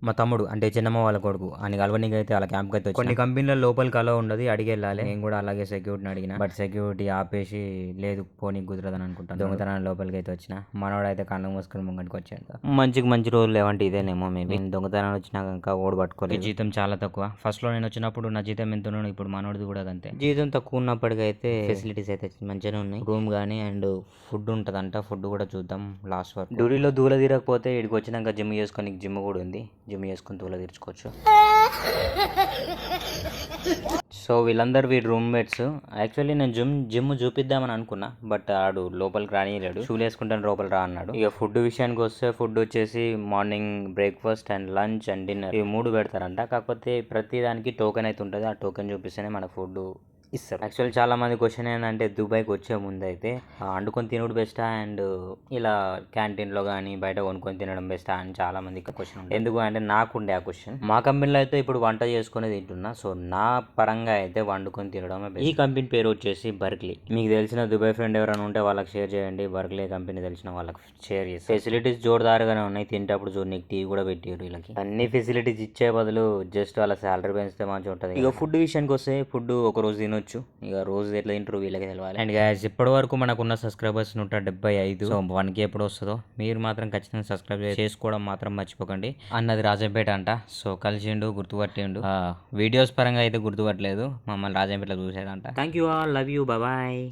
మా తమ్ముడు అంటే చిన్నమ్మ వాళ్ళ కొడుకు అని కలవనీకి అయితే వాళ్ళ క్యాంప్కి అయితే కొన్ని కంపెనీల లోపలికి అలా ఉండదు, అడిగి వెళ్ళాలి. నేను కూడా అలాగే సెక్యూరిటీని అడిగిన, బట్ సెక్యూరిటీ ఆపేసి లేదు పోనీకి కుదరదని అనుకుంటాను. దొంగతనాన్ని లోపలికి అయితే వచ్చిన, మనోడు అయితే కళ్ళు మూసుకొని ముంగటికి వచ్చాడు. మంచి రోజులు లేవంటే ఇదేనేమో మేబీ. నేను దొంగతనాన్ని వచ్చినాక ఇంకా ఓడి పట్టుకోలేదు. జీతం చాలా తక్కువ. ఫస్ట్ లో నేను వచ్చినప్పుడు నా జీతం ఎంత ఉన్నాడు, ఇప్పుడు మనోడిది కూడా అంతే. జీతం తక్కువ ఉన్నప్పటికైతే ఫెసిలిటీస్ అయితే మంచిగానే ఉన్నాయి. రూమ్ కానీ అండ్ ఫుడ్ ఉంటదంట, ఫుడ్ కూడా చూద్దాం లాస్ట్ వరకు. డ్యూటీలో దూల తీరకపోతే ఇక్కడికి వచ్చినాక జిమ్ చేసుకొని, జిమ్ కూడా ఉంది, జిమ్ చేసుకుని దూల తీర్చుకోవచ్చు. సో వీళ్ళందరూ వీడి రూమ్మేట్స్. యాక్చువల్లీ నేను జిమ్ చూపిద్దామని అనుకున్నా, బట్ ఆడు లోపలికి రానియలేడు. షూలు వేసుకుంటాను లోపల రా అన్నాడు. ఇక ఫుడ్ విషయానికి వస్తే ఫుడ్ వచ్చేసి morning breakfast and lunch and dinner ఇవి 3 పెడతారంట. కాకపోతే ప్రతి దానికి టోకెన్ అయితే ఉంటుంది. ఆ టోకెన్ చూపిస్తేనే మన ఫుడ్ ఇస్తారు. యాక్చువల్లీ చాలా మంది క్వశ్చన్ ఏంటంటే దుబాయ్కి వచ్చే ముందు అయితే వండుకొని తినడం బెస్టా అండ్ ఇలా క్యాంటీన్లో కానీ బయట కొనుక్కొని తినడం బెస్టా అని చాలా మందికి క్వశ్చన్ ఉంది. ఎందుకు అంటే నాకుండే ఆ క్వశ్చన్. మా కంపెనీలో అయితే ఇప్పుడు వంట చేసుకుని తింటున్నా, సో నా పరంగా అయితే వండుకొని తినడమే బెస్ట్. ఈ కంపెనీ పేరు వచ్చేసి బర్క్లీ. మీకు తెలిసిన దుబాయ్ ఫ్రెండ్ ఎవరైనా ఉంటే వాళ్ళకి షేర్ చేయండి. బర్క్లీ కంపెనీ తెలిసిన వాళ్ళకి షేర్ చేసి. ఫెసిలిటీస్ జోరుదారుగానే ఉన్నాయి. తింటప్పుడు చూడు నీకు టీ కూడా పెట్టారు వీళ్ళకి. అన్ని ఫెసిలిటీస్ ఇచ్చే బదులు జస్ట్ వాళ్ళ శాలరీ పెంచితే మంచిగా ఉంటుంది. ఇక ఫుడ్ విషయానికి వస్తే ఫుడ్ ఒక రోజు తినొచ్చు, ఇక రోజు ఎట్లా తింటారు వీళ్ళకి తెలవాలి. అండ్ గైస్ ఇప్పటి వరకు మనకున్న సబ్స్క్రైబర్స్ 175. సో 1K ఎప్పుడు వస్తుందో మీరు మాత్రం ఖచ్చితంగా సబ్స్క్రైబ్ చేసుకోవడం మాత్రం మర్చిపోకండి. అన్నది రాజంపేట అంట, సో కలిసిండు గుర్తుపట్టిండు. వీడియోస్ పరంగా అయితే గుర్తుపట్టలేదు, మమ్మల్ని రాజంపేటలో చూసాడంట. Thank you all, love you, bye.